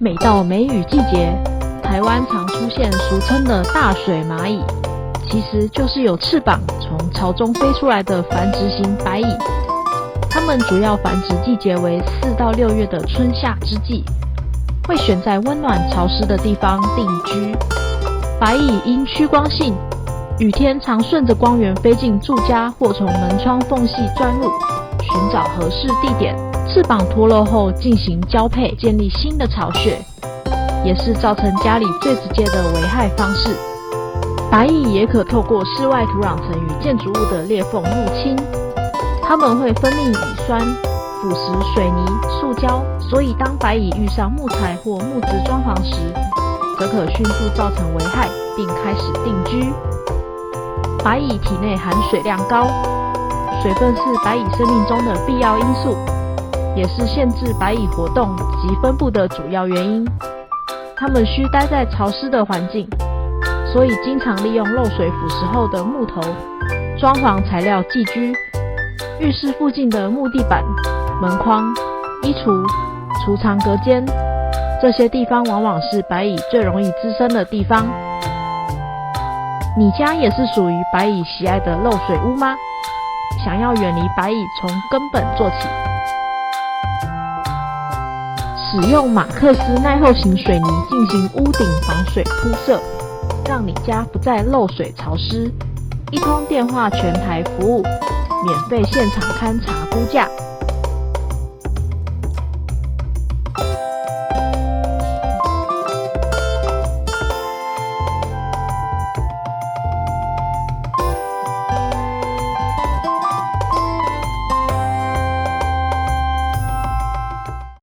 每到梅雨季节，台湾常出现俗称的大水蚂蚁，其实就是有翅膀从巢中飞出来的繁殖型白蚁。它们主要繁殖季节为4到6月的春夏之际，会选在温暖潮湿的地方定居。白蚁因趋光性，雨天常顺着光源飞进住家或从门窗缝隙钻入，寻找合适地点，翅膀脱落后进行交配，建立新的巢穴，也是造成家里最直接的危害方式。白蚁也可透过室外土壤层与建筑物的裂缝入侵，它们会分泌乙酸，腐蚀水泥、塑胶，所以当白蚁遇上木材或木质装潢时，则可迅速造成危害，并开始定居。白蚁体内含水量高，水分是白蚁生命中的必要因素，也是限制白蚁活动及分布的主要原因。它们需待在潮湿的环境，所以经常利用漏水腐蚀后的木头、装潢材料寄居。浴室附近的木地板、门框、衣橱、储藏隔间，这些地方往往是白蚁最容易滋生的地方。你家也是属于白蚁喜爱的漏水屋吗？想要远离白蚁，从根本做起。使用马克思耐候型水泥进行屋顶防水铺设，让你家不再漏水潮湿。一通电话全台服务，免费现场勘查估价。